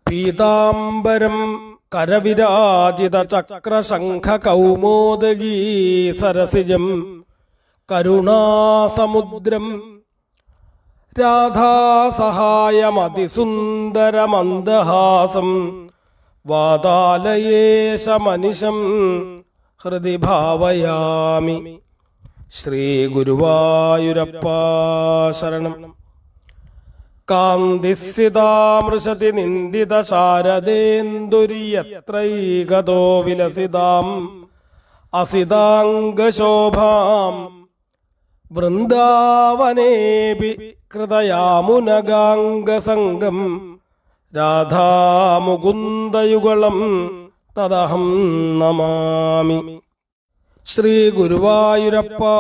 പീതാംബരം കരവിരാജിത ചക്രശംഖ കൗമോദഗീ സരസിജം കരുണാസമുദ്രം രാധാസഹായമതിസുന്ദരമന്ദഹാസം വാതാലയേശമനിശം ഹൃദി ഭാവയാമി. ശ്രീ ഗുരുവായൂരപ്പാ ശരണം. കാന്തിസിതാമൃശതി നിന്ദിത ശാരദേന്ദുര്യത്രൈകതോ വിലസിതാം അസിതാംഗശോഭാം വൃന്ദാവനേപി കൃതയാമുനഗാംഗസംഗം രാധാമുകുന്ദയുഗളം തദഹം നമാമി. ശ്രീ ഗുരുവായൂരപ്പാ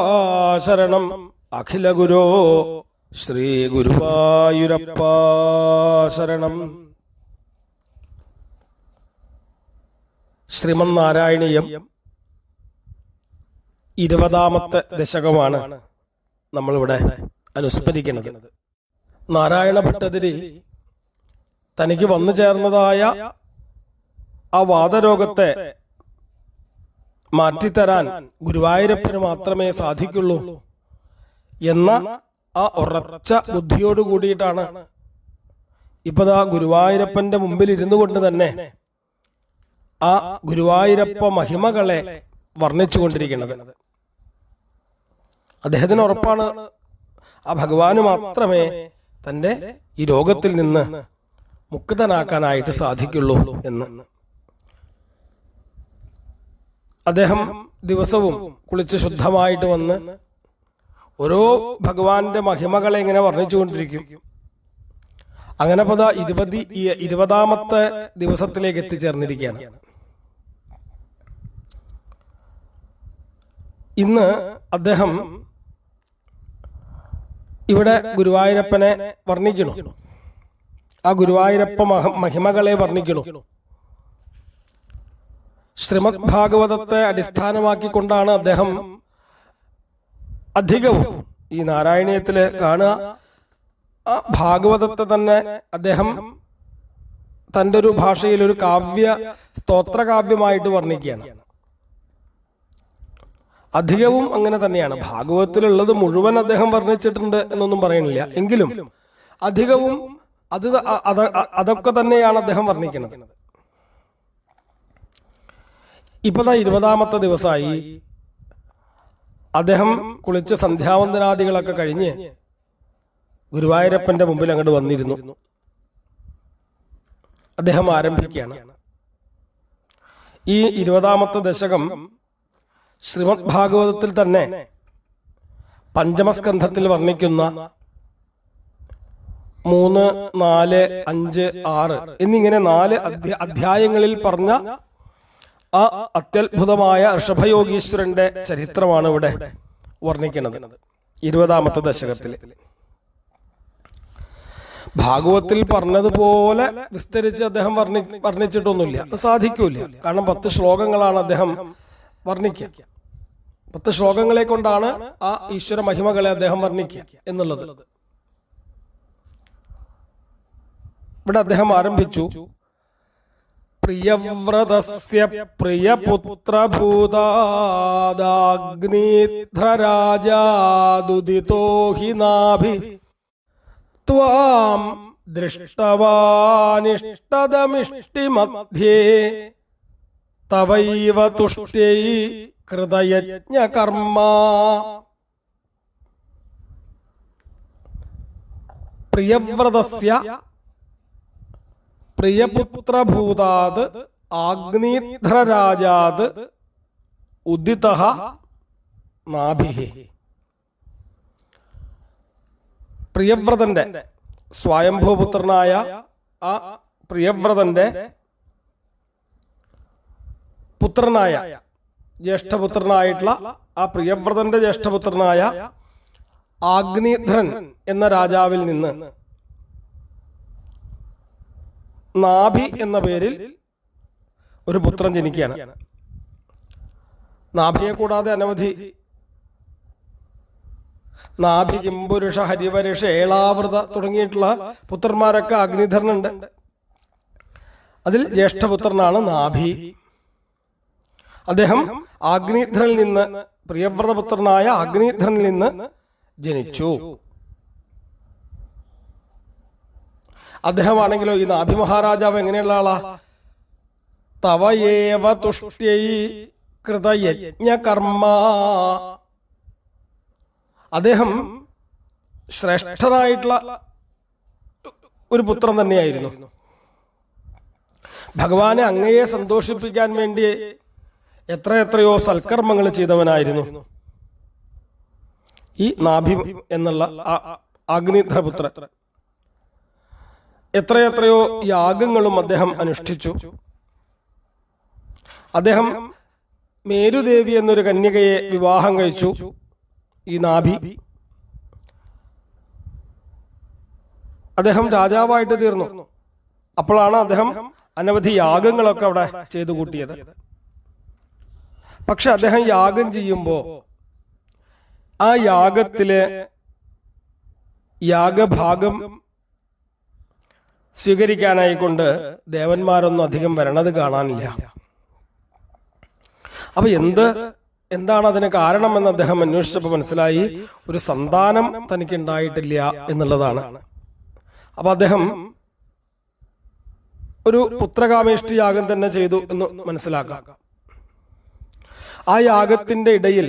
ശരണം. അഖില ഗുരോ ശ്രീ ഗുരുവായൂരപ്പാ ശരണം. ശ്രീമന്നാരായണീയം 20ാമത്തെ ദശകമാണ് നമ്മളിവിടെ അനുസ്മരിക്കുന്നത്. നാരായണ ഭട്ടതിരി തനിക്ക് വന്നു ചേർന്നതായ ആ വാദരോഗത്തെ മാറ്റിത്തരാൻ ഗുരുവായൂരപ്പന് മാത്രമേ സാധിക്കുള്ളൂ എന്ന ആ ഉറച്ച ബുദ്ധിയോട് കൂടിയിട്ടാണ് ഇപ്പതാ ഗുരുവായൂരപ്പന്റെ മുമ്പിൽ ഇരുന്നു കൊണ്ട് തന്നെ ആ ഗുരുവായൂരപ്പ മഹിമകളെ വർണ്ണിച്ചുകൊണ്ടിരിക്കുന്നത്. അദ്ദേഹത്തിന് ഉറപ്പാണ് ആ ഭഗവാന് മാത്രമേ തന്റെ ഈ രോഗത്തിൽ നിന്ന് മുക്തനാക്കാനായിട്ട് സാധിക്കുള്ളൂ എന്ന്. അദ്ദേഹം ദിവസവും കുളിച്ച് ശുദ്ധമായിട്ട് വന്ന് ഓരോ ഭഗവാന്റെ മഹിമകളെ ഇങ്ങനെ വർണ്ണിച്ചുകൊണ്ടിരിക്കും. അങ്ങനെ പതാ 20ാമത്തെ ദിവസത്തിലേക്ക് എത്തിച്ചേർന്നിരിക്കുകയാണ്. ഇന്ന് അദ്ദേഹം ഇവിടെ ഗുരുവായൂരപ്പനെ വർണ്ണിക്കണു, ആ ഗുരുവായൂരപ്പ മഹിമകളെ വർണ്ണിക്കണു. ശ്രീമദ് ഭാഗവതത്തെ അടിസ്ഥാനമാക്കിക്കൊണ്ടാണ് അദ്ദേഹം അധികവും ഈ നാരായണീയത്തില് കാണുക. ആ ഭാഗവതത്തെ തന്നെ അദ്ദേഹം തൻ്റെ ഒരു ഭാഷയിൽ ഒരു സ്തോത്രകാവ്യമായിട്ട് വർണ്ണിക്കുകയാണ്. അധികവും അങ്ങനെ തന്നെയാണ്. ഭാഗവതത്തിലുള്ളത് മുഴുവൻ അദ്ദേഹം വർണ്ണിച്ചിട്ടുണ്ട് എന്നൊന്നും പറയണില്ല, എങ്കിലും അധികവും അതൊക്കെ തന്നെയാണ് അദ്ദേഹം വർണ്ണിക്കുന്നത്. ഇപ്പതാ 20ാമത്തെ ദിവസമായി. അദ്ദേഹം കുളിച്ച് സന്ധ്യാവന്ദനാദികളൊക്കെ കഴിഞ്ഞ് ഗുരുവായൂരപ്പന്റെ മുമ്പിൽ അങ്ങോട്ട് വന്നിരുന്നു. അദ്ദേഹം ആരംഭിക്കുകയാണ്. ഈ 20ാമത്തെ ദശകം ശ്രീമദ് ഭാഗവതത്തിൽ തന്നെ പഞ്ചമസ്കന്ധത്തിൽ വർണ്ണിക്കുന്ന 3, 4, 5, 6 എന്നിങ്ങനെ 4 അധ്യായങ്ങളിൽ പറഞ്ഞ ആ അത്യത്ഭുതമായ ഋഷഭയോഗീശ്വരന്റെ ചരിത്രമാണ് ഇവിടെ വർണ്ണിക്കുന്നത് 20ാമത്തെ ദശകത്തിൽ. ഭാഗവത്തിൽ പറഞ്ഞതുപോലെ വിസ്തരിച്ച് അദ്ദേഹം വർണ്ണിച്ചിട്ടൊന്നുമില്ല, സാധിക്കൂല. കാരണം 10 ശ്ലോകങ്ങളാണ് അദ്ദേഹം വർണ്ണിക്കുക. 10 ശ്ലോകങ്ങളെ കൊണ്ടാണ് ആ ഈശ്വര മഹിമകളെ അദ്ദേഹം വർണ്ണിക്കുക എന്നുള്ളത്. ഇവിടെ അദ്ദേഹം ആരംഭിച്ചു. പ്രിയവ്രതസ്യ പ്രിയപുത്രഭൂതാദാഗ്നിധ്രരാജാദുദിതോ ഹി നാഭി ത്വാം ദൃഷ്ടവാനിഷ്ടദമിഷ്ടിമധ്യേ തവൈവ തുഷ്ട്യൈ കൃതയജ്ഞകർമ്മ. പ്രിയവ്രതസ്യ പ്രിയപുത്രഭൂതാത് ആഗ്നീധ്രരാജാത് ഉദിതഃ നാഭിഃ. പ്രിയവ്രതന്റെ സ്വയംഭൂപുത്രനായ ആ പ്രിയവ്രതന്റെ പുത്രനായ ജ്യേഷ്ഠപുത്രനായിട്ടുള്ള ആ പ്രിയവ്രതന്റെ ജ്യേഷ്ഠപുത്രനായ ആഗ്നീധ്രൻ എന്ന രാജാവിൽ നിന്ന് നാഭി എന്ന പേരിൽ ഒരു പുത്രൻ ജനിക്കുകയാണ്. നാഭിയെ കൂടാതെ അനവധി നാഭി, കിംപുരുഷ, ഹരിവരുഷ, ഏളാവൃത തുടങ്ങിയിട്ടുള്ള പുത്രന്മാരൊക്കെ അഗ്നിധരനുണ്ട്. അതിൽ ജ്യേഷ്ഠപുത്രനാണ് നാഭി. അദ്ദേഹം ആഗ്നീധ്രനിൽ നിന്ന്, പ്രിയവ്രതപുത്രനായ ആഗ്നീധ്രനിൽ നിന്ന് ജനിച്ചു. അദ്ദേഹമാണെങ്കിലോ, ഈ നാഭി മഹാരാജാവ് എങ്ങനെയുള്ള ആളാ? തവയേവ തുഷ്ട്യൈ കൃതയജ്ഞകർമ്മ. അദ്ദേഹം ശ്രേഷ്ഠനായിട്ടുള്ള ഒരു പുത്രൻ തന്നെയായിരുന്നു. ഭഗവാനെ അങ്ങയെ സന്തോഷിപ്പിക്കാൻ വേണ്ടി എത്രയോ സൽക്കർമ്മങ്ങൾ ചെയ്തവനായിരുന്നു ഈ നാഭി എന്നുള്ള അഗ്നിധ്രപുത്രൻ. എത്രയോ യാഗങ്ങളും അദ്ദേഹം അനുഷ്ഠിച്ചു. അദ്ദേഹം മേരുദേവി എന്നൊരു കന്യകയെ വിവാഹം കഴിച്ചു. ഈ നാഭി അദ്ദേഹം രാജാവായിട്ട് തീർന്നു. അപ്പോഴാണ് അദ്ദേഹം അനവധി യാഗങ്ങളൊക്കെ അവിടെ ചെയ്തു കൂട്ടിയത്. പക്ഷെ അദ്ദേഹം യാഗം ചെയ്യുമ്പോൾ ആ യാഗത്തിലെ യാഗഭാഗം സ്വീകരിക്കാനായിക്കൊണ്ട് ദേവന്മാരൊന്നും അധികം വരണത് കാണാനില്ല. അപ്പൊ എന്താണ് അതിന് കാരണമെന്ന് അദ്ദേഹം അന്വേഷിച്ചപ്പോൾ മനസ്സിലായി, ഒരു സന്താനം തനിക്ക് ഉണ്ടായിട്ടില്ല എന്നുള്ളതാണ്. അപ്പൊ അദ്ദേഹം ഒരു പുത്രകാമേഷ്ടി യാഗം തന്നെ ചെയ്തു എന്ന് മനസ്സിലാക്കാം. ആ യാഗത്തിന്റെ ഇടയിൽ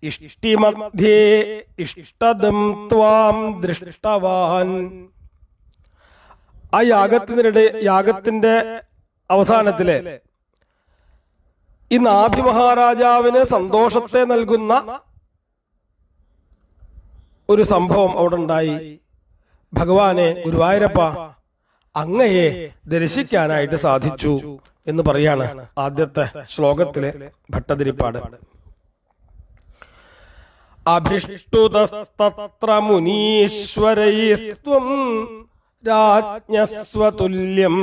ഇഷ്ടിമധ്യേ ഇഷ്ടദം ത്വാം ദൃഷ്ടവാൻ. ആ യാഗത്തിന്റെ അവസാനത്തില് ഈ നാഭി മഹാരാജാവിന് സന്തോഷത്തെ നൽകുന്ന ഒരു സംഭവം അവിടെ ഉണ്ടായി. ഭഗവാനെ, ഗുരുവായൂരപ്പ, അങ്ങയെ ദർശിക്കാനായിട്ട് സാധിച്ചു എന്ന് പറയാണ് ആദ്യത്തെ ശ്ലോകത്തിലെ ഭട്ടതിരിപ്പാട്. അഭിഷ്ടുതസ്തത്ര മുനീശ്വരൈസ്ത്വം രാജ്ഞസ്വതുല്യം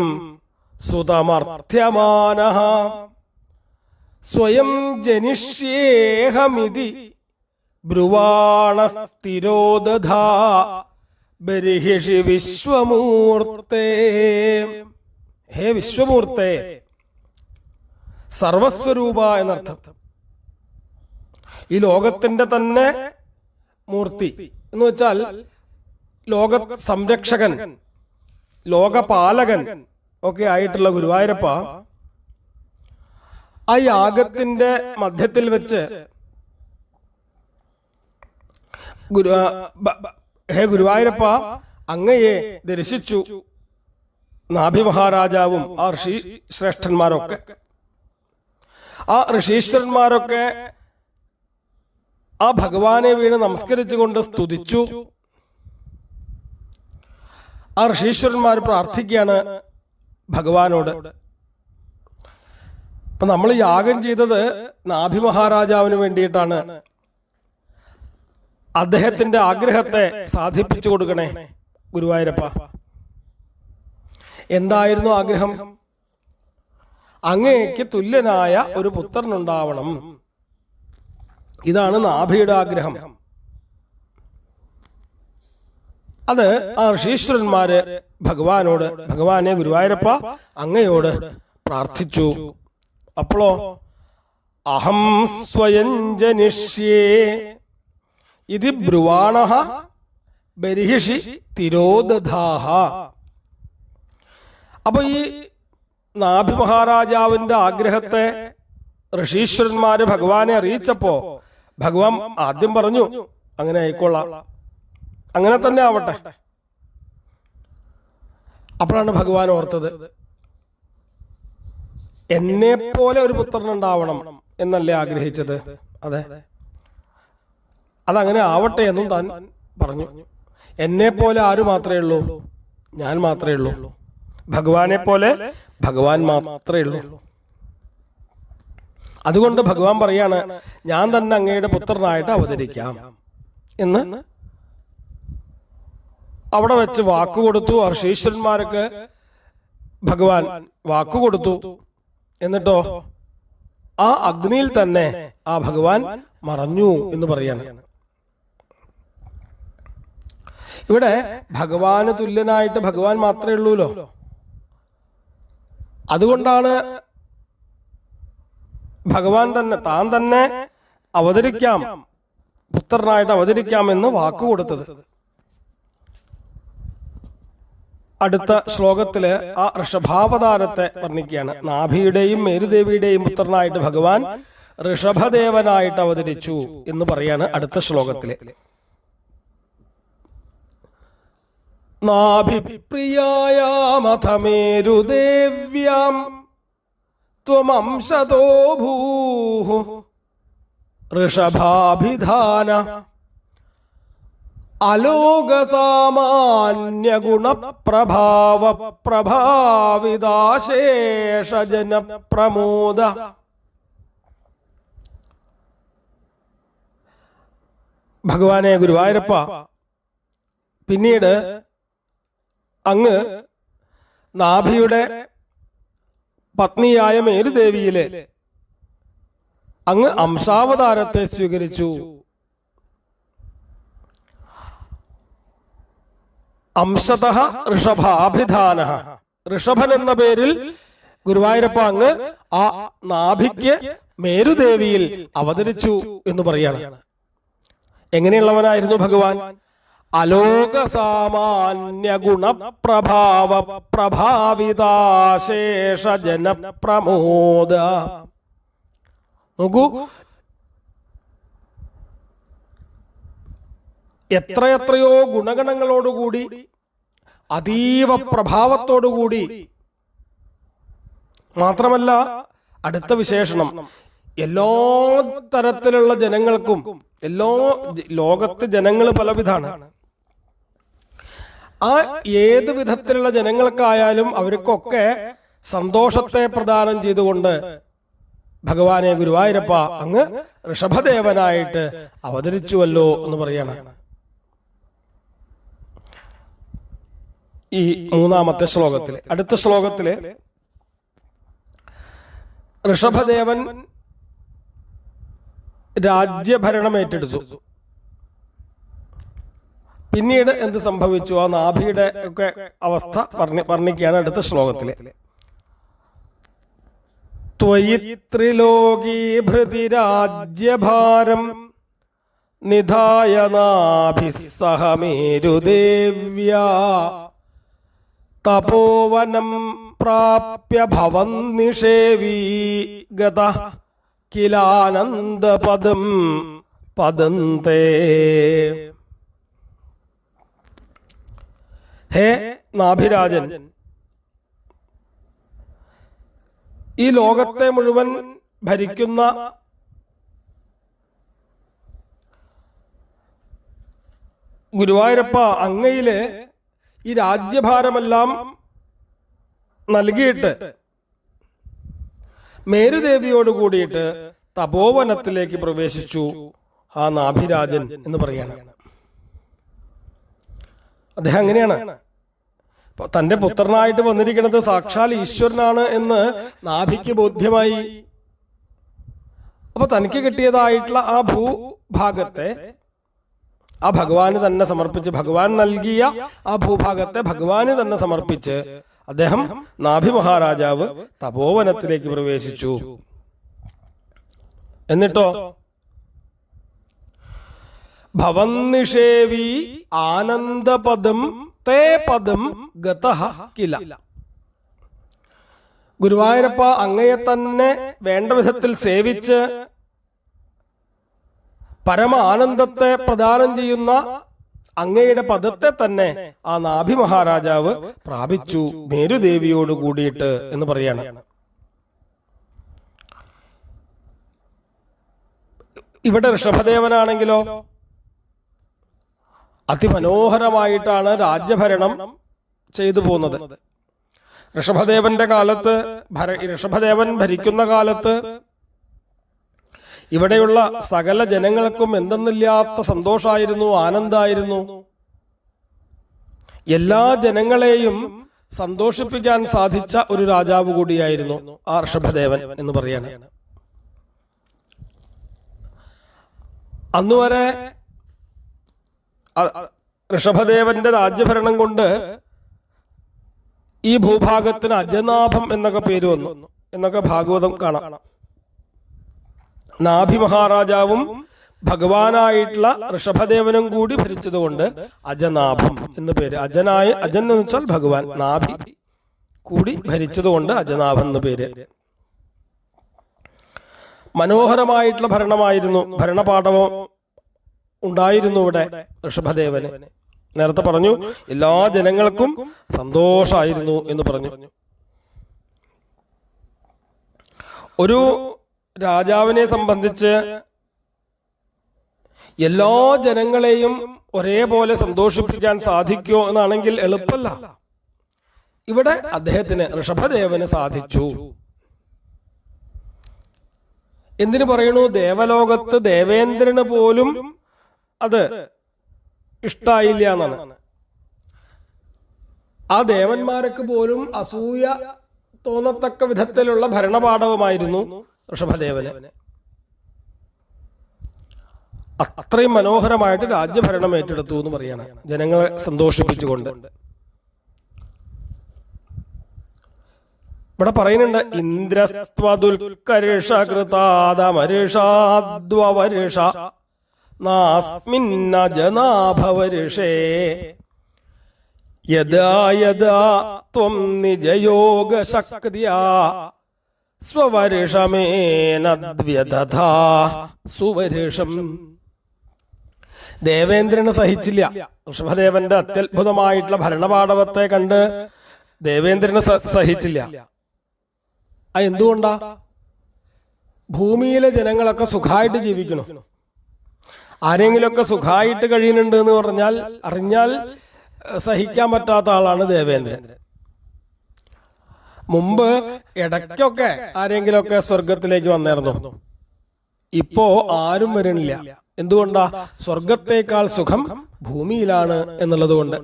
സുതമർത്ഥ്യമാനഃ സ്വയം ജനിഷ്യേഹമിതി ബ്രുവാണസ്ഥിരോദധാ ബർഹിഷി വിശ്വമൂർത്തേ. ഹേ വിശ്വമൂർത്തേ, സർവസ്വരൂപ എന്നർത്ഥം. ഈ ലോകത്തിന്റെ തന്നെ മൂർത്തി എന്ന് വെച്ചാൽ ലോക സംരക്ഷകൻ, ലോകപാലകൻ ഒക്കെ ആയിട്ടുള്ള ഗുരുവായൂരപ്പ ആ യാഗത്തിന്റെ മധ്യത്തിൽ വെച്ച് ഹേ ഗുരുവായൂരപ്പ, അങ്ങയെ ദർശിച്ചു നാഭി മഹാരാജാവും ആ ഋഷി ശ്രേഷ്ഠന്മാരൊക്കെ. ആ ഋഷീശ്വരന്മാരൊക്കെ ആ ഭഗവാനെ വീണ് നമസ്കരിച്ചുകൊണ്ട് സ്തുതിച്ചു. ആ ഋഷീശ്വരന്മാർ പ്രാർത്ഥിക്കുകയാണ് ഭഗവാനോട്. അപ്പൊ നമ്മൾ യാഗം ചെയ്തത് നാഭി മഹാരാജാവിന് വേണ്ടിയിട്ടാണ്. അദ്ദേഹത്തിന്റെ ആഗ്രഹത്തെ സാധിപ്പിച്ചു കൊടുക്കണേ ഗുരുവായൂരപ്പ. എന്തായിരുന്നു ആഗ്രഹം? അങ്ങേക്ക് തുല്യനായ ഒരു പുത്രനുണ്ടാവണം. ഇതാണ് നാഭിയുടെ ആഗ്രഹം. അത് ആ ഋഷീശ്വരന്മാര് ഭഗവാനോട്, ഭഗവാനെ ഗുരുവായൂരപ്പ, അങ്ങയോട് പ്രാർത്ഥിച്ചു. അപ്പോഴോ അഹം സ്വയം ജനിഷ്യേ ഇതി ബ്രുവാണഃ ബർഹിഷി തിരോദധാഃ. അപ്പൊ ഈ നാഭി മഹാരാജാവിന്റെ ആഗ്രഹത്തെ ഋഷീശ്വരന്മാര് ഭഗവാനെ അറിയിച്ചപ്പോ ഭഗവാൻ ആദ്യം പറഞ്ഞു, അങ്ങനെ ആയിക്കൊള്ളാം, അങ്ങനെ തന്നെ ആവട്ടെ. അപ്പോഴാണ് ഭഗവാൻ ഓർത്തത്, എന്നെ പോലെ ഒരു പുത്രനുണ്ടാവണം എന്നല്ലേ ആഗ്രഹിച്ചത്? അതെ, അതങ്ങനെ ആവട്ടെ എന്നും താൻ പറഞ്ഞു. എന്നെ പോലെ ആര് മാത്രമേ ഉള്ളൂ? ഞാൻ മാത്രമേ ഉള്ളൂ. ഭഗവാനെ പോലെ ഭഗവാൻ മാത്രമേ ഉള്ളൂ. അതുകൊണ്ട് ഭഗവാൻ പറയാണ്, ഞാൻ തന്നെ അങ്ങയുടെ പുത്രനായിട്ട് അവതരിക്കാം എന്ന് അവിടെ വെച്ച് വാക്കുകൊടുത്തു. ഋഷീശ്വരന്മാർക്ക് ഭഗവാൻ വാക്കുകൊടുത്തു. എന്നിട്ടോ ആ അഗ്നിയിൽ തന്നെ ആ ഭഗവാൻ മറഞ്ഞു എന്ന് പറയാണ്. ഇവിടെ ഭഗവാന് തുല്യനായിട്ട് ഭഗവാൻ മാത്രമേ ഉള്ളൂല്ലോ. അതുകൊണ്ടാണ് ഭഗവാൻ തന്നെ താൻ തന്നെ അവതരിക്കാം, പുത്രനായിട്ട് അവതരിക്കാമെന്ന് വാക്കുകൊടുത്തത്. അടുത്ത ശ്ലോകത്തില് ആ ഋഷഭാവതാരത്തെ വർണ്ണിക്കുകയാണ്. നാഭിയുടെയും മേരുദേവിയുടെയും പുത്രനായിട്ട് ഭഗവാൻ ഋഷഭദേവനായിട്ട് അവതരിച്ചു എന്ന് പറയാണ് അടുത്ത ശ്ലോകത്തില്. നാഭിപ്രിയായാമഥ മേരുദേവ്യാം ത്വമംശതോ ഭൂഃ ഋഷഭാഭിധാന അലോകസാമാന്യഗുണപ്രഭാവ പ്രഭാവിതാശേഷജനപ്രമോദ. ഭഗവാനെ ഗുരുവായൂരപ്പ, പിന്നീട് അങ്ങ് നാഭിയുടെ പത്നിയായ മേരുദേവിയിലെ അങ്ങ് അംശാവതാരത്തെ സ്വീകരിച്ചു. അംശതഃ ഋഷഭാഭിധാന, ഋഷഭൻ എന്ന പേരിൽ ഗുരുവായൂരപ്പ അങ്ങ് ആ നാഭിക്ക് മേരുദേവിയിൽ അവതരിച്ചു എന്ന് പറയാണ്. എങ്ങനെയുള്ളവനായിരുന്നു ഭഗവാൻ? അലോകസാമാന്യ ഗുണപ്രഭാവ പ്രഭാവിതാശേഷ ജനപ്രമോദ. നോക്കൂ, എത്രയെത്രയോ ഗുണഗണങ്ങളോടുകൂടി അതീവ പ്രഭാവത്തോടുകൂടി, മാത്രമല്ല അടുത്ത വിശേഷണം, എല്ലാ തരത്തിലുള്ള ജനങ്ങൾക്കും, എല്ലാ ലോകത്ത് ജനങ്ങൾ പലവിധാണ്, ആ ഏത് വിധത്തിലുള്ള ജനങ്ങൾക്കായാലും അവർക്കൊക്കെ സന്തോഷത്തെ പ്രദാനം ചെയ്തുകൊണ്ട് ഭഗവാനെ ഗുരുവായൂരപ്പ അങ്ങ് ഋഷഭദേവനായിട്ട് അവതരിച്ചുവല്ലോ എന്ന് പറയാണ്. ഈ മൂന്നാമത്തെ ശ്ലോകത്തില്. അടുത്ത ശ്ലോകത്തില് ഋഷഭദേവൻ രാജ്യഭരണം ഏറ്റെടുത്തു. പിന്നീട് എന്ത് സംഭവിച്ചു, ആ നാഭിയുടെ ഒക്കെ അവസ്ഥ വർണ്ണിക്കുകയാണ് അടുത്ത ശ്ലോകത്തില്. ത്വയി ത്രിലോകീഭൃതി രാജ്യഭാരം നിധായ നാഭിഃ സഹ മേരുദേവ്യാ തപോവനം പ്രാപ്യ ഭവൻ നിഷേവീ ഗതഃ കിലാനന്ദപദം പദന്തേ. ഹേ നാഭിരാജൻ, ഈ ലോകത്തെ മുഴുവൻ ഭരിക്കുന്ന ഗുരുവായൂരപ്പ അങ്ങയില് ഈ രാജ്യഭാരമെല്ലാം നൽകിയിട്ട് മേരുദേവിയോട് കൂടിയിട്ട് തപോവനത്തിലേക്ക് പ്രവേശിച്ചു ആ നാഭിരാജൻ എന്ന് പറയാണ്. അദ്ദേഹം അങ്ങനെയാണ്, തന്റെ പുത്രനായിട്ട് വന്നിരിക്കുന്നത് സാക്ഷാൽ ഈശ്വരനാണ് എന്ന് നാഭിക്ക് ബോധ്യമായി. അപ്പൊ തനിക്ക് കിട്ടിയതായിട്ടുള്ള ആ ഭൂഭാഗത്തെ ആ ഭഗവാന് തന്നെ സമർപ്പിച്ച്, ഭഗവാൻ നൽകിയ ആ ഭൂഭാഗത്തെ ഭഗവാന് തന്നെ സമർപ്പിച്ച് അദ്ദേഹം നാഭി മഹാരാജാവ് തപോവനത്തിലേക്ക് പ്രവേശിച്ചു. എന്നിട്ടോ ഭവൻ നിഷേവി ആനന്ദപദം തേ പദം ഗതഃ കില. ഗുരുവായൂരപ്പ അങ്ങയെ തന്നെ വേണ്ട വിധത്തിൽ സേവിച്ച് പരമ ആനന്ദത്തെ പ്രദാനം ചെയ്യുന്ന അങ്ങയുടെ പദത്തെ തന്നെ ആ നാഭി മഹാരാജാവ് പ്രാപിച്ചു മേരുദേവിയോട് കൂടിയിട്ട് എന്ന് പറയാണ്. ഇവിടെ ഋഷഭദേവനാണെങ്കിലോ അതിമനോഹരമായിട്ടാണ് രാജ്യഭരണം ചെയ്തു പോകുന്നത്. ഋഷഭദേവന്റെ കാലത്ത്, ഋഷഭദേവൻ ഭരിക്കുന്ന കാലത്ത് ഇവിടെയുള്ള സകല ജനങ്ങൾക്കും എന്തെന്നില്ലാത്ത സന്തോഷമായിരുന്നു, ആനന്ദമായിരുന്നു. എല്ലാ ജനങ്ങളെയും സന്തോഷിപ്പിക്കാൻ സാധിച്ച ഒരു രാജാവ് കൂടിയായിരുന്നു ആ ഋഷഭദേവൻ എന്ന് പറയാണ്. അന്നുവരെ ഋഷഭദേവന്റെ രാജ്യഭരണം കൊണ്ട് ഈ ഭൂഭാഗത്തിന് അജനാഭം എന്നൊക്കെ പേര് വന്നു എന്നൊക്കെ ഭാഗവതം കാണാം. നാഭി മഹാരാജാവും ഭഗവാനായിട്ടുള്ള ഋഷഭദേവനും കൂടി ഭരിച്ചതുകൊണ്ട് അജനാഭം എന്ന് പേര്. അജൻ എന്ന് വെച്ചാൽ ഭഗവാൻ, നാഭി കൂടി ഭരിച്ചതുകൊണ്ട് അജനാഭം എന്ന് പേര്. മനോഹരമായിട്ടുള്ള ഭരണമായിരുന്നു, ഭരണപാഠവും ഉണ്ടായിരുന്നു ഇവിടെ ഋഷഭദേവന്. നേരത്തെ പറഞ്ഞു എല്ലാ ജനങ്ങൾക്കും സന്തോഷമായിരുന്നു എന്ന് പറഞ്ഞു. ഒരു രാജാവിനെ സംബന്ധിച്ച് എല്ലാ ജനങ്ങളെയും ഒരേപോലെ സന്തോഷിപ്പിക്കാൻ സാധിക്കുമോ എന്നാണെങ്കിൽ എളുപ്പമല്ല. ഇവിടെ അദ്ദേഹത്തിന്, ഋഷഭദേവന് സാധിച്ചു. എന്തിനു പറയണു? ദേവലോകത്ത് ദേവേന്ദ്രന് പോലും അത് ഇഷ്ടായില്ല എന്നാണ്. ആ ദേവന്മാർക്ക് പോലും അസൂയ തോന്നത്തക്ക വിധത്തിലുള്ള ഭരണപാഠവുമായിരുന്നു ഋഷഭദേവന്. അത്രയും മനോഹരമായിട്ട് രാജ്യഭരണം ഏറ്റെടുത്തു എന്ന് പറയാണ്, ജനങ്ങളെ സന്തോഷിപ്പിച്ചുകൊണ്ട്. ഇവിടെ പറയുന്നുണ്ട്, ഇന്ദ്രസ്ത്വദുൽക്കർഷകൃതാദമരുഷാദ്വരുഷ നാസ്മിന്നജനാഭവരുഷേ യദാ യദാ ത്വം നിജയോഗശക്തിയാ സ്വവരുഷമേനദ്വ്യദധാ സുവരുഷം. ദേവേന്ദ്രന് സഹിച്ചില്ല. ഋഷഭദേവന്റെ അത്യത്ഭുതമായിട്ടുള്ള ഭരണപാടവത്തെ കണ്ട് ദേവേന്ദ്രന് സഹിച്ചില്ല. എന്തുകൊണ്ടാ? ഭൂമിയിലെ ജനങ്ങളൊക്കെ സുഖമായിട്ട് ജീവിക്കണം. ആരെങ്കിലുമൊക്കെ സുഖമായിട്ട് കഴിയുന്നുണ്ട് എന്ന് അറിഞ്ഞാൽ സഹിക്കാൻ പറ്റാത്ത ആളാണ് ദേവേന്ദ്രൻ. മുമ്പ് ഇടയ്ക്കൊക്കെ ആരെങ്കിലുമൊക്കെ സ്വർഗത്തിലേക്ക് വന്നിരുന്നു. ഇപ്പോ ആരും വരണില്ല. എന്തുകൊണ്ടാ? സ്വർഗത്തേക്കാൾ സുഖം ഭൂമിയിലാണ് എന്നുള്ളത് കൊണ്ട്.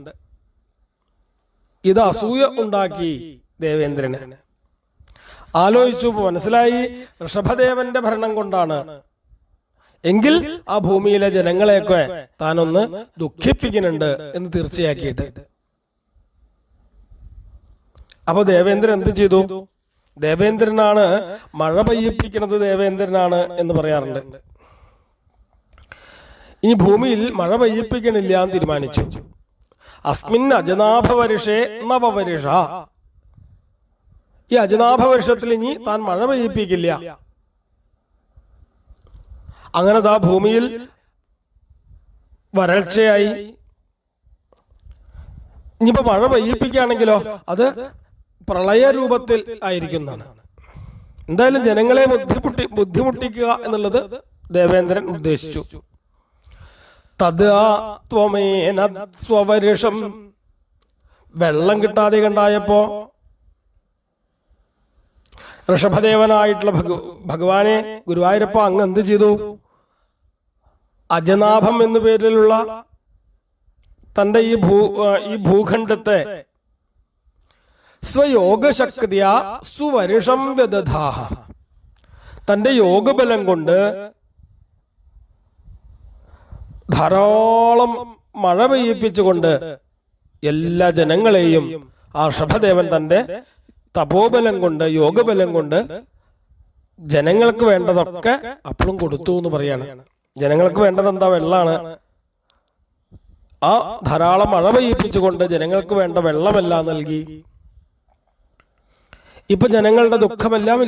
ഇത് അസൂയ ഉണ്ടാക്കി ദേവേന്ദ്രന്. ആലോചിച്ചു, മനസ്സിലായി ഋഷഭദേവന്റെ ഭരണം കൊണ്ടാണ്. എങ്കിൽ ആ ഭൂമിയിലെ ജനങ്ങളെയൊക്കെ താനൊന്ന് ദുഃഖിപ്പിക്കുന്നുണ്ട് എന്ന് തീർച്ചയാക്കിയിട്ട്. അപ്പൊ ദേവേന്ദ്രൻ എന്ത് ചെയ്തു? ദേവേന്ദ്രനാണ് മഴ പെയ്യിപ്പിക്കുന്നത്, ദേവേന്ദ്രനാണ് എന്ന് പറയാറുണ്ട്. ഇനി ഭൂമിയിൽ മഴ പെയ്യിപ്പിക്കണില്ല എന്ന് തീരുമാനിച്ചു. അസ്മിൻ അജനാഭവരുഷേ നവവരുഷ. ഈ അജനാഭവർഷത്തിൽ ഇനി താൻ മഴ പെയ്യിപ്പിക്കില്ല. അങ്ങനെ ദാ ഭൂമിയിൽ വരൾച്ചയായി. ഇനിയിപ്പോ മഴ പെയ്യിപ്പിക്കുകയാണെങ്കിലോ അത് പ്രളയ രൂപത്തിൽ ആയിരിക്കുന്നതാണ്. എന്തായാലും ജനങ്ങളെ ബുദ്ധിമുട്ടിക്കുക എന്നുള്ളത് ദേവേന്ദ്രൻ ഉദ്ദേശിച്ചു. തദ്വാ ത്വമേന സ്വവരുഷം. വെള്ളം കിട്ടാതെ കണ്ടായപ്പോ ഋഷഭദേവനായിട്ടുള്ള ഭഗവാനെ, ഗുരുവായൂരപ്പ അങ്ങ് എന്ത് ചെയ്തു? അജനാഭം എന്നു പേരിലുള്ള തന്റെ ഈ ഭൂഖണ്ഡത്തെ സ്വയോഗശക്തിയാ സുവരുഷം വ്യദധാഹ. തന്റെ യോഗബലം കൊണ്ട് ധാരാളം മഴ പെയ്യിപ്പിച്ചുകൊണ്ട് എല്ലാ ജനങ്ങളെയും ആ ഋഷഭദേവൻ തന്റെ തപോബലം കൊണ്ട്, യോഗബലം കൊണ്ട് ജനങ്ങൾക്ക് വേണ്ടതൊക്കെ അപ്പോഴും കൊടുത്തു എന്ന് പറയാണ്. ജനങ്ങൾക്ക് വേണ്ടത് എന്താ? വെള്ളമാണ്. ആ ധാരാളം മഴ പെയ്യിപ്പിച്ചുകൊണ്ട് ജനങ്ങൾക്ക് വേണ്ട വെള്ളമെല്ലാം നൽകി. ഇപ്പൊ ജനങ്ങളുടെ ദുഃഖമെല്ലാം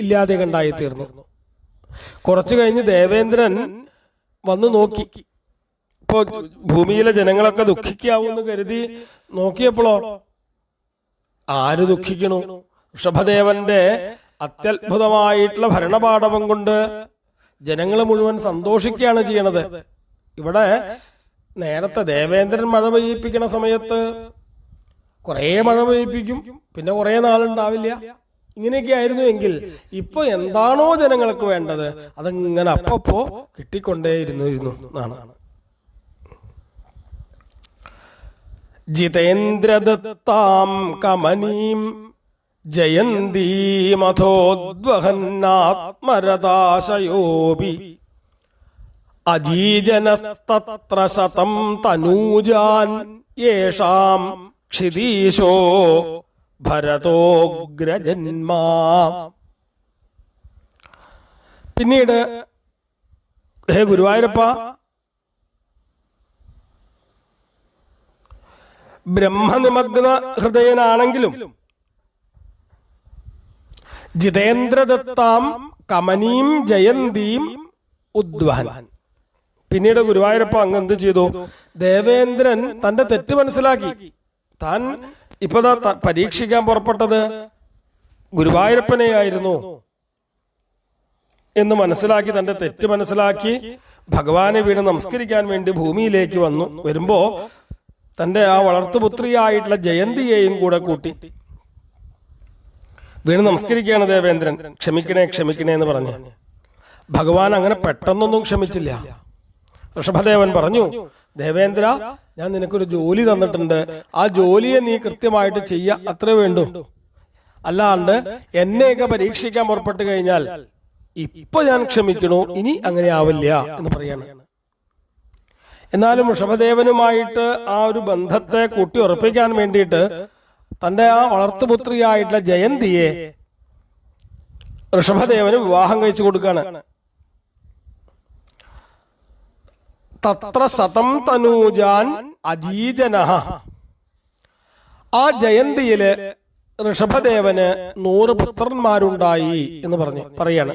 ഇല്ലാതെ കണ്ടായി തീർന്നു. കുറച്ചു കഴിഞ്ഞ് ദേവേന്ദ്രൻ വന്നു നോക്കി. ഇപ്പോ ഭൂമിയിലെ ജനങ്ങളൊക്കെ ദുഃഖിക്കാവൂന്ന് കരുതി നോക്കിയപ്പോഴോ ആര് ദുഃഖിക്കണു? ഋഷഭദേവന്റെ അത്യത്ഭുതമായിട്ടുള്ള ഭരണപാഠവം കൊണ്ട് ജനങ്ങൾ മുഴുവൻ സന്തോഷിക്കുകയാണ് ചെയ്യണത്. ഇവിടെ നേരത്തെ ദേവേന്ദ്രൻ മഴ പെയ്യിപ്പിക്കണ സമയത്ത് കുറെ മഴ പെയ്യിപ്പിക്കും, പിന്നെ കുറെ നാളുണ്ടാവില്ല. ഇങ്ങനെയൊക്കെ ആയിരുന്നു എങ്കിൽ ഇപ്പൊ എന്താണോ ജനങ്ങൾക്ക് വേണ്ടത് അതങ്ങനെ അപ്പപ്പോ കിട്ടിക്കൊണ്ടേയിരുന്നു എന്നാണ്. ജിതേന്ദ്രദത്താം കമനീം ജയന്തീമഥോദ്വഹന്നാത്മരതാശയോപി അജീജനസ്തത്ര ശതം തനൂജാൻ യേഷാം ക്ഷിതീശോ ഭരതോഗ്രജന്മാ. പിന്നീട് ഹേ ഗുരുവായൂരപ്പ, ബ്രഹ്മനിമഗ്ന ഹൃദയനാണെങ്കിലും ജിതേന്ദ്രദത്താം കമനീം ജയന്തീം ഉദ്വഹൻ. പിന്നീട് ഗുരുവായൂരപ്പ അങ്ങ് എന്ത് ചെയ്തു? ദേവേന്ദ്രൻ തന്റെ തെറ്റ് മനസ്സിലാക്കി. താൻ ഇപ്പതാ പരീക്ഷിക്കാൻ പുറപ്പെട്ടത് ഗുരുവായൂരപ്പനെയായിരുന്നു എന്ന് മനസ്സിലാക്കി, തന്റെ തെറ്റ് മനസ്സിലാക്കി ഭഗവാനെ വീണ് നമസ്കരിക്കാൻ വേണ്ടി ഭൂമിയിലേക്ക് വരുമ്പോ തന്റെ ആ വളർത്തുപുത്രിയായിട്ടുള്ള ജയന്തിയെയും കൂടെ കൂട്ടി വീണ് നമസ്കരിക്കുകയാണ് ദേവേന്ദ്രൻ. ക്ഷമിക്കണേ ക്ഷമിക്കണേ എന്ന് പറഞ്ഞു. ഭഗവാൻ അങ്ങനെ പെട്ടെന്നൊന്നും ക്ഷമിച്ചില്ല. ഋഷഭദേവൻ പറഞ്ഞു, ദേവേന്ദ്ര, ഞാൻ നിനക്കൊരു ജോലി തന്നിട്ടുണ്ട്, ആ ജോലിയെ നീ കൃത്യമായിട്ട് ചെയ്യുക, അത്രേ വേണ്ടൂ. അല്ലാണ്ട് എന്നെയൊക്കെ പരീക്ഷിക്കാൻ പുറപ്പെട്ടു കഴിഞ്ഞാൽ ഇപ്പൊ ഞാൻ ക്ഷമിക്കണു, ഇനി അങ്ങനെ ആവില്ല എന്ന് പറയാണ്. എന്നാലും ഋഷഭദേവനുമായിട്ട് ആ ഒരു ബന്ധത്തെ കൂട്ടി ഉറപ്പിക്കാൻ വേണ്ടിയിട്ട് തന്റെ ആ വളർത്തുപുത്രിയായിട്ടുള്ള ജയന്തിയെ ഋഷഭദേവന് വിവാഹം കഴിച്ചു കൊടുക്കാണ്. തത്ര ശതം തനൂജാൻ അജീജനഃ. ആ ജയന്തിയില് ഋഷഭദേവന് 100 പുത്രന്മാരുണ്ടായി എന്ന് പറയാണ്.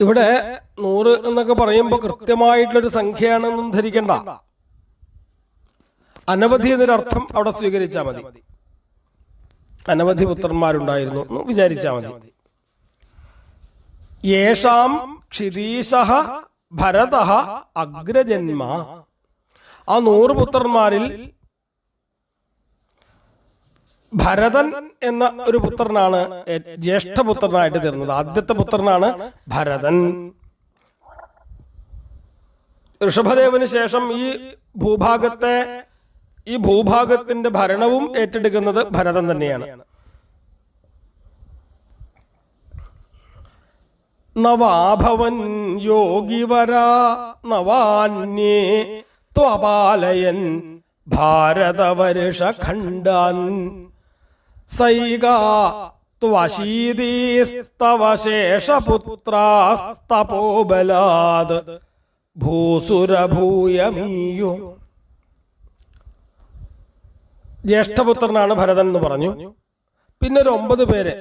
ഇവിടെ 100 എന്നൊക്കെ പറയുമ്പോൾ കൃത്യമായിട്ടുള്ളൊരു സംഖ്യയാണെന്നും ധരിക്കണ്ട. അനവധി എന്നൊരർത്ഥം അവിടെ സ്വീകരിച്ചാൽ മതി. അനവധി പുത്രന്മാരുണ്ടായിരുന്നു എന്ന് വിചാരിച്ചാൽ മതി. യേഷാം ക്ഷിതീശഃ ഭരതഃ അഗ്രജന്മ. ആ 100 പുത്രന്മാരിൽ ഭരതൻ എന്ന ഒരു പുത്രനാണ് ജ്യേഷ്ഠപുത്രനായിട്ട് തീർന്നത്. ആദ്യത്തെ പുത്രനാണ് ഭരതൻ. ഋഷഭദേവന് ശേഷം ഈ ഭൂഭാഗത്തിന്റെ ഭരണവും ഏറ്റെടുക്കുന്നത് ഭരതൻ തന്നെയാണ്. നവാഭവൻ യോഗിവരാ നവാന്യേ ത്വപാലയൻ ഭാരതവർഷഖണ്ഡാൻ സൈകാ ത്വശീതീസ്തവ ശേഷപുത്രാസ്തപോബലാത് ഭൂസുരഭൂയമീയോ. ജ്യേഷ്ഠപുത്രനാണ് ഭരതൻ എന്ന് പറഞ്ഞു. പിന്നെ ഒരു 9 പേര്.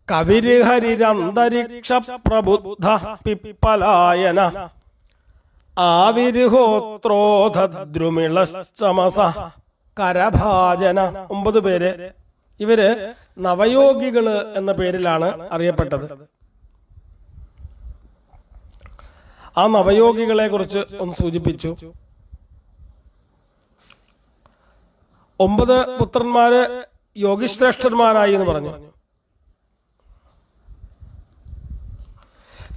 കവിർഹരിരന്തരിക്ഷ പ്രബുദ്ധ പിപ്പലായന ആവിർഹോത്രോദ്രുമിളമസ കരഭാജന. 9 പേര്. ഇവര് നവയോഗികള് എന്ന പേരിലാണ് അറിയപ്പെട്ടത്. ആ നവയോഗികളെ കുറിച്ച് ഒന്ന് സൂചിപ്പിച്ചു. 9 പുത്രന്മാര് യോഗിശ്രേഷ്ഠന്മാരായി എന്ന് പറഞ്ഞു.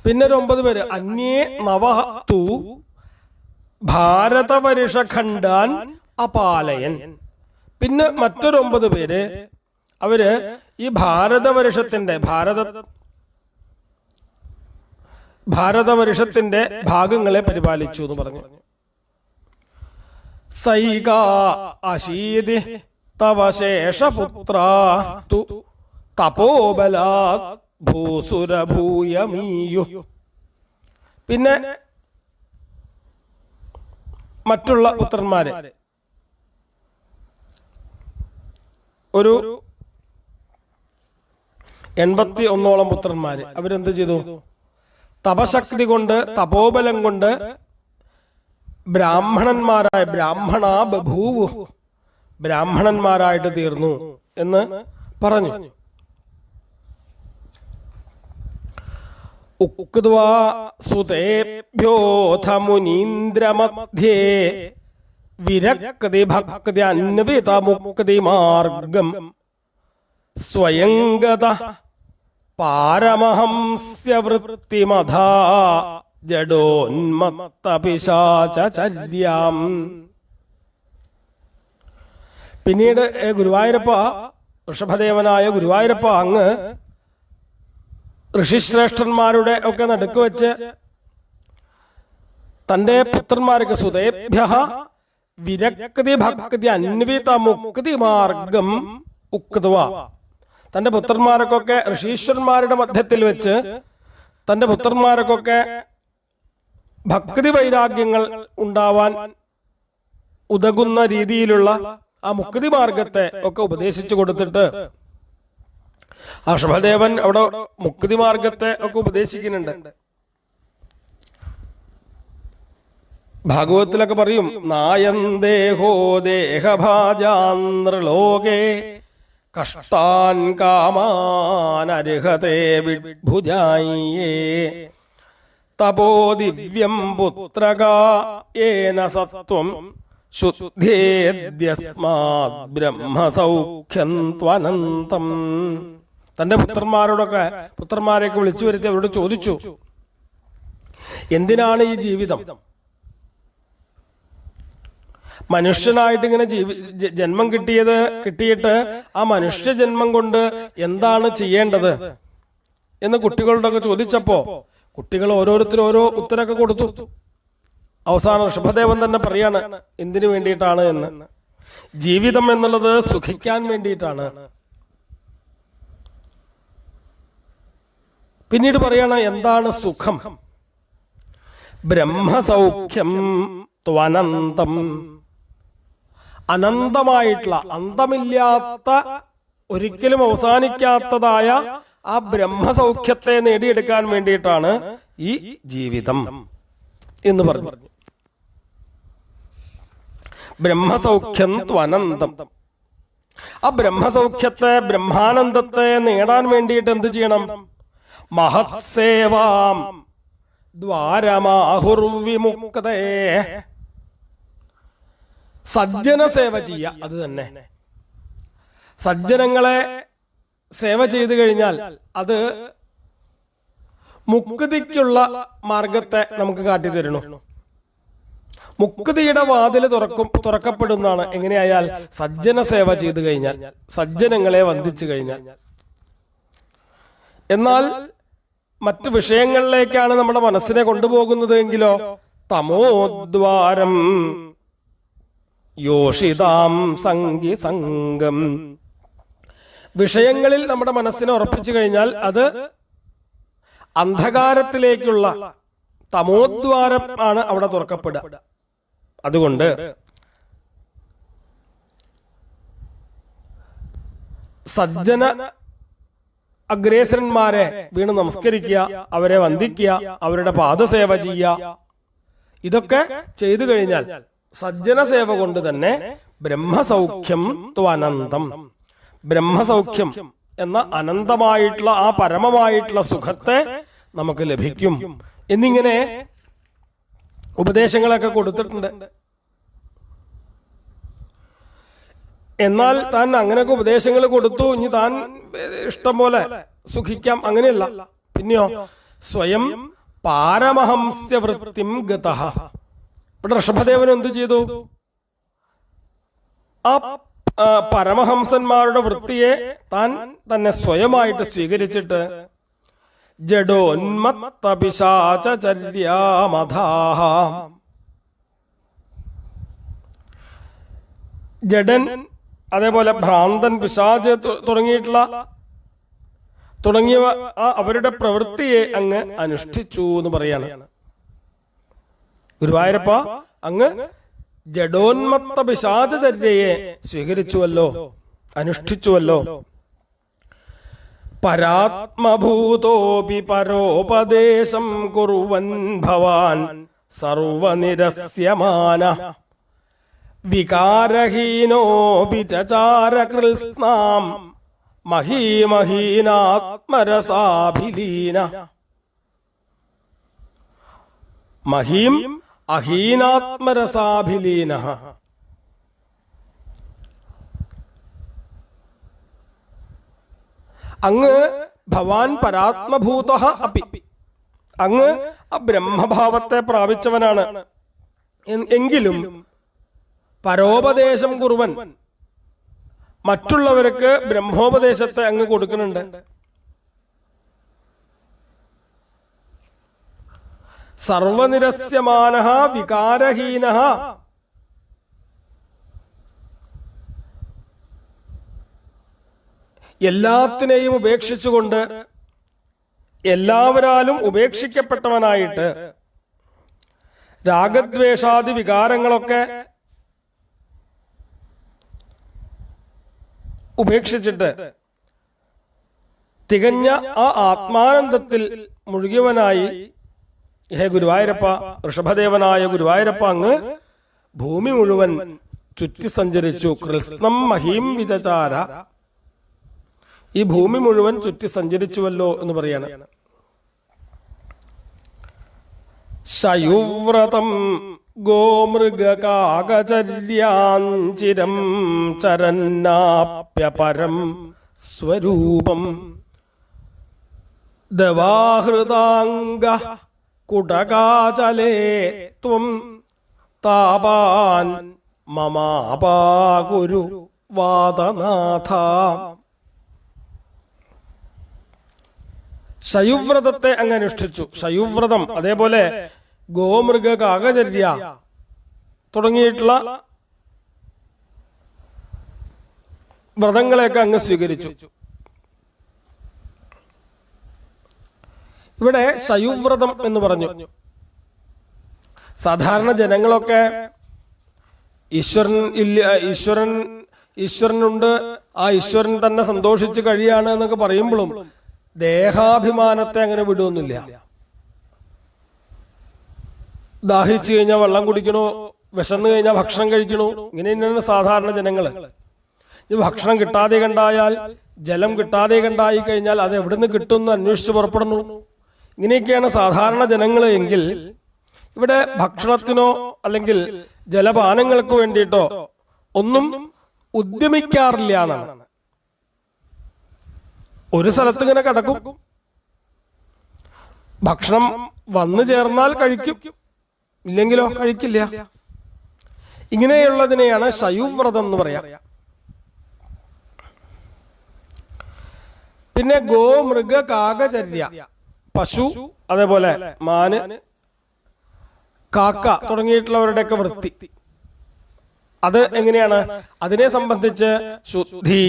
പിന്നെ ഒരു 9 പേര് അന്യേ നവതു ഭാരതവർഷഖണ്ഡാൻ അപാലയൻ. പിന്നെ മറ്റൊരു 9 പേര് അവര് ഈ ഭാരതവർഷത്തിന്റെ ഭാഗങ്ങളെ പരിപാലിച്ചു എന്ന് പറഞ്ഞു. സൈകാ അശീതി തവ ശേഷപുത്രാ തു തപോബലാത് ഭൂസുരഭൂയമീയു. പിന്നെ മറ്റുള്ള പുത്രന്മാര് ഒരു 81ഓളം പുത്രന്മാര്. അവരെന്ത് ചെയ്തു? തപശക്തി കൊണ്ട്, തപോബലം കൊണ്ട് ബ്രാഹ്മണന്മാരായ ബ്രാഹ്മണന്മാരായിട്ട് തീർന്നു എന്ന് പറഞ്ഞു. ഉക്ത്വാ സുതേഭ്യോഥ മുനീന്ദ്രമധ്യേ വിരക്തി ഭക്തി അന്വിത മുക്തി മാർഗം സ്വയംഗത പാരമഹംസ്യ വൃത്തിമധാ ജഡോന്മത്ത പിശാചര്യാം. പിന്നീട് ഗുരുവായൂരപ്പ, ഋഷഭദേവനായ ഗുരുവായൂരപ്പ, അങ്ങ് ഋഷിശ്രേഷ്ഠന്മാരുടെ ഒക്കെ നടുക്ക് വെച്ച് തന്റെ പുത്രന്മാർക്ക് സുതേഭ്യ വിരക്തി ഭക്തി അന്വിത മുക്തി മാർഗം ഉക്തവ. തന്റെ പുത്രന്മാർക്കൊക്കെ ഋഷീശ്വരന്മാരുടെ മധ്യത്തിൽ വെച്ച് തന്റെ പുത്രന്മാർക്കൊക്കെ ഭക്തി വൈരാഗ്യങ്ങൾ ഉണ്ടാവാൻ ഉതകുന്ന രീതിയിലുള്ള ആ മുക്തി മാർഗത്തെ ഒക്കെ ഉപദേശിച്ചു കൊടുത്തിട്ട് ഋഷഭദേവൻ അവിടെ മുക്തി മാർഗത്തെ ഒക്കെ ഉപദേശിക്കുന്നുണ്ട്. ഭാഗവതത്തിലൊക്കെ പറയും, നായന്തേഹോ ദേഹഭാജാന്ത്രലോകേ കഷ്ടാൻ കാമാൻ അർഹതേ വിഭുജായേ തപോ ദിവ്യം പുത്രകാ യേന സത്വം ശുദ്ധേദ്യസ്മാത് ബ്രഹ്മസൗഖ്യം ത്വനന്തം. തന്റെ പുത്രന്മാരെയൊക്കെ വിളിച്ചു വരുത്തി അവരോട് ചോദിച്ചു, എന്തിനാണ് ഈ ജീവിതം? മനുഷ്യനായിട്ട് ഇങ്ങനെ ജന്മം കിട്ടിയിട്ട് ആ മനുഷ്യ ജന്മം കൊണ്ട് എന്താണ് ചെയ്യേണ്ടത് എന്ന് കുട്ടികളോടൊക്കെ ചോദിച്ചപ്പോ കുട്ടികൾ ഓരോരുത്തരും ഓരോ ഉത്തരമൊക്കെ കൊടുത്തു. അവസാനം ഋഷഭദേവൻ തന്നെ പറയാണ് എന്തിനു വേണ്ടിയിട്ടാണ് എന്ന്. ജീവിതം എന്നുള്ളത് സുഖിക്കാൻ വേണ്ടിയിട്ടാണ്. പിന്നീട് പറയാണ് എന്താണ് സുഖം? ബ്രഹ്മസൗഖ്യം ത്വനന്തം. അനന്തമായിട്ടുള്ള, അന്തമില്ലാത്ത, ഒരിക്കലും അവസാനിക്കാത്തതായ ആ ബ്രഹ്മസൗഖ്യത്തെ നേടിയെടുക്കാൻ വേണ്ടിയിട്ടാണ് ഈ ജീവിതം എന്ന് പറഞ്ഞു. ബ്രഹ്മസൗഖ്യം ത്വനന്തം. ആ ബ്രഹ്മസൗഖ്യത്തെ, ബ്രഹ്മാനന്ദത്തെ നേടാൻ വേണ്ടിയിട്ട് എന്ത് ചെയ്യണം? മഹത് സേവാം ദ്വാരമാഹുർവിമുക്തേ. സജ്ജന സേവ ചെയ്യുക. അത് തന്നെ, സജ്ജനങ്ങളെ സേവ ചെയ്തു കഴിഞ്ഞാൽ അത് മുക്തിക്കുള്ള മാർഗത്തെ നമുക്ക് കാട്ടിത്തരുന്നു. മുക്തിയുടെ വാതില് തുറക്കപ്പെടുന്നതാണ് എങ്ങനെയായാൽ സജ്ജന സേവ ചെയ്തു കഴിഞ്ഞാൽ, സജ്ജനങ്ങളെ വന്ദിച്ചു കഴിഞ്ഞാൽ. എന്നാൽ മറ്റു വിഷയങ്ങളിലേക്കാണ് നമ്മുടെ മനസ്സിനെ കൊണ്ടുപോകുന്നത് എങ്കിലോ തമോദ്വാരം യോഷിതാം സംഗി സംഗം. വിഷയങ്ങളിൽ നമ്മുടെ മനസ്സിനെ ഉറപ്പിച്ചു കഴിഞ്ഞാൽ അത് അന്ധകാരത്തിലേക്കുള്ള തമോദ്വാരം ആണ് അവിടെ തുറക്കപ്പെടുക. അതുകൊണ്ട് സജ്ജന അഗ്രേസരന്മാരെ വീണ് നമസ്കരിക്കുക, അവരെ വന്ദിക്കുക, അവരുടെ പാദസേവ ചെയ്യുക, ഇതൊക്കെ ചെയ്തു കഴിഞ്ഞാൽ സജ്ജന സേവ കൊണ്ട് തന്നെ ബ്രഹ്മസൗഖ്യം ത്വനന്തം, ബ്രഹ്മസൗഖ്യം എന്ന അനന്തമായിട്ടുള്ള ആ പരമമായിട്ടുള്ള സുഖത്തെ നമുക്ക് ലഭിക്കും എന്നിങ്ങനെ ഉപദേശങ്ങളൊക്കെ കൊടുത്തിട്ടുണ്ട്. എന്നാൽ താൻ അങ്ങനെയൊക്കെ ഉപദേശങ്ങൾ കൊടുത്തു, ഇനി താൻ ഇഷ്ടം പോലെ സുഖിക്കാം, അങ്ങനെയല്ല. പിന്നെയോ സ്വയം പാരമഹംസ്യ വൃത്തിം ഗതഃ. ഇവിടെ ഋഷഭദേവൻ എന്തു ചെയ്തു? ആ പരമഹംസന്മാരുടെ വൃത്തിയെ താൻ തന്നെ സ്വയമായിട്ട് സ്വീകരിച്ചിട്ട് ജഡോന്മത്ത പിശാചര്യാമധാഃ. ജഡൻ, അതേപോലെ ഭ്രാന്തൻ, പിശാച് തുടങ്ങിയവ അവരുടെ പ്രവൃത്തിയെ അങ്ങ് അനുഷ്ഠിച്ചു എന്ന് പറയാണ് ഗുരുവായൂരപ്പ. അങ്ങ് ജഡോന്മത്ത പിശാചര്യയെ സ്വീകരിച്ചുവല്ലോ, അനുഷ്ഠിച്ചുവല്ലോ. പരാത്മഭൂതോപി പരോപദേശം കുർവൻ ഭവാൻ സർവനിരസ്യമാന വികാരഹീനോ വിചാരകൃത്സ്നാം മഹീമഹീനാത്മരസാഭിലീന. മഹീം അഹീനാത്മരസാഭിലീന. അങ്ങ് ഭവാൻ പരാത്മഭൂതഃ അപി, അങ്ങ് ആ ബ്രഹ്മഭാവത്തെ പ്രാപിച്ചവനാണ്. എങ്കിലും പരോപദേശം കുർവൻ, മറ്റുള്ളവർക്ക് ബ്രഹ്മോപദേശത്തെ അങ്ങ് കൊടുക്കുന്നുണ്ട്. സർവനിരസ്യമാനഃ വികാരഹീനഃ. എല്ലാത്തിനെയും ഉപേക്ഷിച്ചുകൊണ്ട് എല്ലാവരാലും ഉപേക്ഷിക്കപ്പെട്ടവനായിട്ട് രാഗദ്വേഷാദി വികാരങ്ങളൊക്കെ ഉപേക്ഷിച്ചിട്ട് തികഞ്ഞ ആ ആത്മാനന്ദത്തിൽ മുഴുകിയവനായി ഹേ ഗുരുവായൂരപ്പ, ഋഷഭദേവനായ ഗുരുവായൂരപ്പ അങ്ങ് ഭൂമി മുഴുവൻ ചുറ്റി സഞ്ചരിച്ചു. കൃത്സ്നം മഹീം വിചാര, ഈ ഭൂമി മുഴുവൻ ചുറ്റി സഞ്ചരിച്ചുവല്ലോ എന്ന് പറയാണ്. ശയുവ്രതം ഗോമൃഗകാകചര്യാഞ്ചിരം ചരന്നാപ്യപരം സ്വരൂപം ദവാഹൃതാംഗ കുടകാചലേ ത്വം താപാൻ മമാപാകുരു വാദനാഥ. ശയുവ്രതത്തെ അങ്ങ് അനുഷ്ഠിച്ചു. ശയുവ്രതം, അതേപോലെ ഗോമൃഗ കാകചര്യ തുടങ്ങിയിട്ടുള്ള വ്രതങ്ങളെയൊക്കെ അങ്ങ് സ്വീകരിച്ചു. ഇവിടെ ശയുവ്രതം എന്ന് പറഞ്ഞു. സാധാരണ ജനങ്ങളൊക്കെ ഈശ്വരനുണ്ട്, ആ ഈശ്വരൻ തന്നെ സന്തോഷിച്ച് കഴിയാണ് എന്നൊക്കെ പറയുമ്പോഴും ദേഹാഭിമാനത്തെ അങ്ങനെ വിടുവൊന്നുമില്ല. ദാഹിച്ചു കഴിഞ്ഞാൽ വെള്ളം കുടിക്കണോ, വിശന്നു കഴിഞ്ഞാൽ ഭക്ഷണം കഴിക്കണോ, ഇങ്ങനെ തന്നെയാണ് സാധാരണ ജനങ്ങള്. ഈ ഭക്ഷണം കിട്ടാതെ കണ്ടായാൽ, ജലം കിട്ടാതെ കണ്ടായി കഴിഞ്ഞാൽ അത് എവിടുന്ന് കിട്ടുമെന്ന് അന്വേഷിച്ച് പുറപ്പെടുന്നു. ഇങ്ങനെയൊക്കെയാണ് സാധാരണ ജനങ്ങൾ എങ്കിൽ ഇവിടെ ഭക്ഷണത്തിനോ അല്ലെങ്കിൽ ജലപാനങ്ങൾക്ക് വേണ്ടിയിട്ടോ ഒന്നും ഉദ്യമിക്കാറില്ല എന്നാണ്. ഒരു സ്ഥലത്ത് ഇങ്ങനെ കിടക്കും, ഭക്ഷണം വന്നു ചേർന്നാൽ കഴിക്കും, ഇല്ലെങ്കിലോ കഴിക്കില്ല. ഇങ്ങനെയുള്ളതിനെയാണ് ശയുവ്രതം എന്ന് പറയാം. പിന്നെ ഗോമൃഗ കാകചര്യ, പശു, അതേപോലെ മാന്, കാക്ക തുടങ്ങിയിട്ടുള്ളവരുടെയൊക്കെ വൃത്തി, അത് എങ്ങനെയാണ്? അതിനെ സംബന്ധിച്ച് ശുദ്ധി,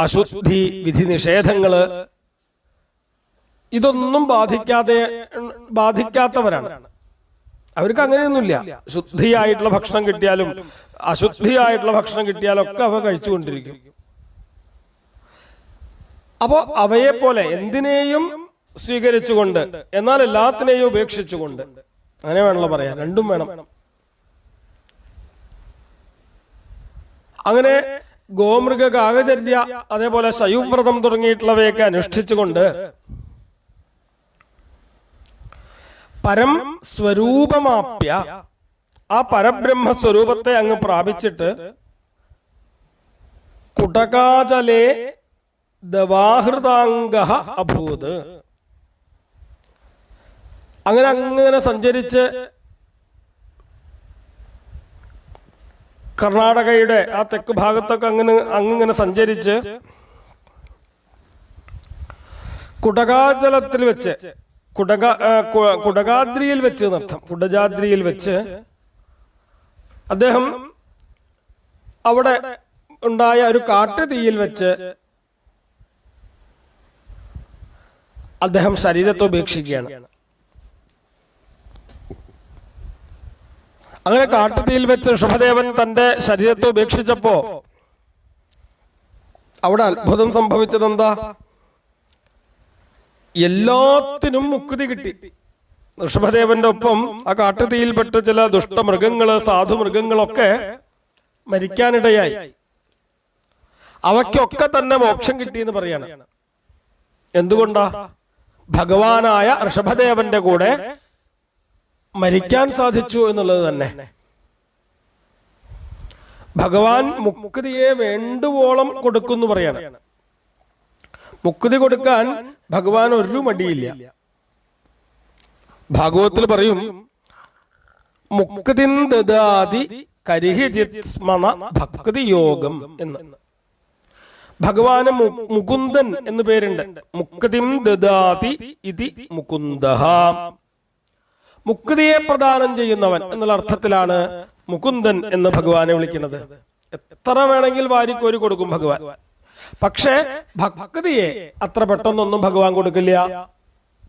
അശുദ്ധി, വിധി നിഷേധങ്ങള് ഇതൊന്നും ബാധിക്കാത്തവരാണ്. അവർക്ക് അങ്ങനെയൊന്നുമില്ല. ശുദ്ധിയായിട്ടുള്ള ഭക്ഷണം കിട്ടിയാലും അശുദ്ധിയായിട്ടുള്ള ഭക്ഷണം കിട്ടിയാലും ഒക്കെ അവ കഴിച്ചുകൊണ്ടിരിക്കും. അപ്പോ അവയെ പോലെ എന്തിനേയും സ്വീകരിച്ചുകൊണ്ട് എന്നാൽ എല്ലാത്തിനെയും ഉപേക്ഷിച്ചുകൊണ്ട്, അങ്ങനെ വേണമല്ലോ പറയാൻ, രണ്ടും വേണം. അങ്ങനെ ഗോമൃഗ കാകചര്യ, അതേപോലെ ശയുവ്രതം തുടങ്ങിയിട്ടുള്ളവയൊക്കെ അനുഷ്ഠിച്ചുകൊണ്ട് പരം സ്വരൂപമാപ്യ, ആ പരബ്രഹ്മ സ്വരൂപത്തെ അങ്ങ് പ്രാപിച്ചിട്ട് കുടകാചലേ ദവാഹൃതാംഗ അഭൂത്, അങ്ങനെ സഞ്ചരിച്ച് കർണാടകയുടെ ആ തെക്ക് ഭാഗത്തൊക്കെ അങ്ങനെ സഞ്ചരിച്ച് കുടകാചലത്തിൽ വെച്ച്, കുടകാദ്രിയിൽ വെച്ച് എന്നർത്ഥം, കുടജാദ്രിയിൽ വെച്ച് അദ്ദേഹം അവിടെ ഉണ്ടായ ഒരു കാട്ടുതീയിൽ വെച്ച് അദ്ദേഹം ശരീരത്തെ ഉപേക്ഷിക്കുകയാണ്. അങ്ങനെ കാട്ടുതീയിൽ വെച്ച് ഋഷഭദേവൻ തന്റെ ശരീരത്തെ ഉപേക്ഷിച്ചപ്പോ അവിടെ അത്ഭുതം സംഭവിച്ചത് എന്താ? എല്ലാത്തിനും മുക്തി കിട്ടി. ഋഷഭദേവന്റെ ഒപ്പം ആ കാട്ടുതീയിൽപ്പെട്ട് ചില ദുഷ്ടമൃഗങ്ങള്, സാധുമൃഗങ്ങളൊക്കെ മരിക്കാനിടയായി. അവയ്ക്കൊക്കെ തന്നെ മോക്ഷം കിട്ടിയെന്ന് പറയാണ്. എന്തുകൊണ്ടാ? ഭഗവാനായ ഋഷഭദേവന്റെ കൂടെ മരിക്കാൻ സാധിച്ചു എന്നുള്ളത് തന്നെ. ഭഗവാൻ മുക്തിയെ വേണ്ടുവോളം കൊടുക്കുന്നു പറയാണ്. മുക്തി കൊടുക്കാൻ ഭഗവാൻ ഒരു മടിയില്ല. ഭാഗവത്തിൽ പറയും, മുക്തിൻ ദദാതി കരിഹിജിത് സ്മന ഭക്തി യോഗം എന്ന്. ഭഗവാന് മുകുന്ദൻ എന്ന് പേരുണ്ട്. മുക്തിം ദദാതി ഇതി മുകുന്ദഃ, മുക്തിയെ പ്രദാനം ചെയ്യുന്നവൻ എന്നുള്ള അർത്ഥത്തിലാണ് മുകുന്ദൻ എന്ന് ഭഗവാനെ വിളിക്കുന്നത്. എത്ര വേണമെങ്കിൽ വാരിക്കോരി കൊടുക്കും ഭഗവാൻ. പക്ഷേ ഭക്തിയെ അത്ര പെട്ടെന്നൊന്നും ഭഗവാൻ കൊടുക്കില്ല.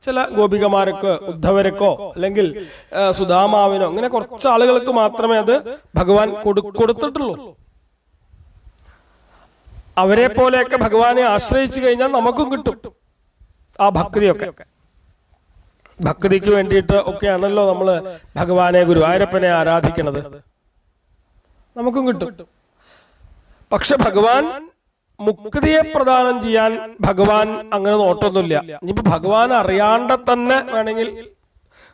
ചില ഗോപികമാർക്കോ ഉദ്ധവരക്കോ അല്ലെങ്കിൽ സുധാമാവിനോ അങ്ങനെ കുറച്ച് ആളുകൾക്ക് മാത്രമേ അത് ഭഗവാൻ കൊടുത്തിട്ടുള്ളൂ. അവരെ പോലെയൊക്കെ ഭഗവാനെ ആശ്രയിച്ചു കഴിഞ്ഞാൽ നമുക്കും കിട്ടും ആ ഭക്തിയൊക്കെ. ഭക്തിക്ക് വേണ്ടിയിട്ട് ഒക്കെയാണല്ലോ നമ്മള് ഭഗവാനെ ഗുരുവായൂരപ്പനെ ആരാധിക്കുന്നത്. നമുക്കും കിട്ടും. പക്ഷെ ഭഗവാൻ മുക്തിയെ പ്രദാനം ചെയ്യാൻ ഭഗവാൻ അങ്ങനെ നോട്ടൊന്നുമില്ല. ഇനിയിപ്പോ ഭഗവാൻ അറിയാണ്ട് തന്നെ വേണമെങ്കിൽ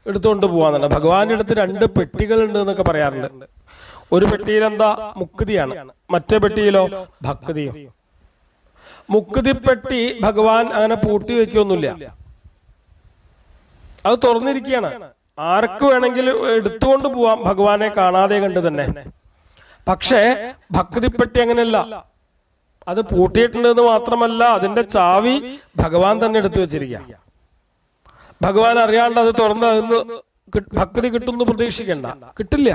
എടുത്തുകൊണ്ട് പോവാന്നുണ്ട്. ഭഗവാന്റെ അടുത്ത് 2 പെട്ടികളുണ്ട് എന്നൊക്കെ പറയാറുണ്ട്. ഒരു പെട്ടിയിൽ എന്താ മുക്തിയാണ്, മറ്റേ പെട്ടിയിലോ ഭക്തിയും. മുക്തിപ്പെട്ടി ഭഗവാൻ അങ്ങനെ പൂട്ടി വെക്കൊന്നുമില്ല, അത് തുറന്നിരിക്കുകയാണ്. ആർക്ക് വേണമെങ്കിലും എടുത്തുകൊണ്ട് പോവാം ഭഗവാനെ കാണാതെ കണ്ട് തന്നെ. പക്ഷേ ഭക്തിപ്പെട്ടി അങ്ങനെയല്ല, അത് പൂട്ടിയിട്ടുണ്ടെന്ന് മാത്രമല്ല അതിന്റെ ചാവി ഭഗവാൻ തന്നെ എടുത്തു വെച്ചിരിക്കുക. ഭഗവാൻ അറിയാണ്ട് അത് തുറന്ന് അതിന് ഭക്തി കിട്ടുമെന്ന് പ്രതീക്ഷിക്കണ്ട, കിട്ടില്ല.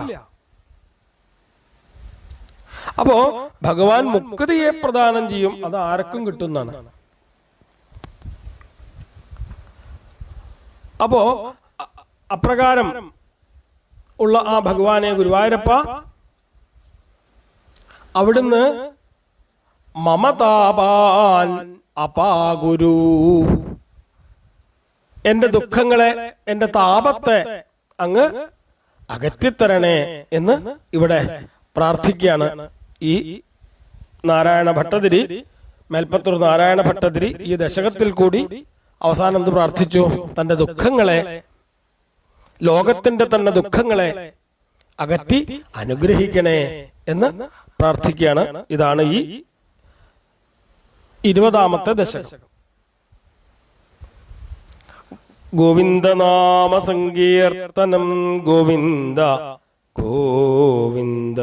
അപ്പോ ഭഗവാൻ മുക്തിയെ പ്രദാനം ചെയ്യും, അത് ആർക്കും കിട്ടുന്നതാണ്. അപ്പോ അപ്രകാരം ഉള്ള ആ ഭഗവാനെ ഗുരുവായൂരപ്പ അവിടുന്ന് മമതാപാൻ അപാഗുരു, എന്റെ ദുഃഖങ്ങളെ, എന്റെ താപത്തെ അങ്ങ് അകറ്റിത്തരണേ എന്ന് ഇവിടെ പ്രാർത്ഥിക്കുകയാണ്. ഈ നാരായണ ഭട്ടതിരി, മേൽപ്പത്തൂർ നാരായണ ഭട്ടതിരി ഈ ദശകത്തിൽ കൂടി അവസാനം എന്ത് പ്രാർത്ഥിച്ചു? തന്റെ ദുഃഖങ്ങളെ, ലോകത്തിന്റെ തന്നെ ദുഃഖങ്ങളെ അകറ്റി അനുഗ്രഹിക്കണേ എന്ന് പ്രാർത്ഥിക്കുകയാണ്. ഇതാണ് ഈ 20ാമത്തെ ദശകം. ഗോവിന്ദനാമ സങ്കീർത്തനം ഗോവിന്ദ ഗോവിന്ദ.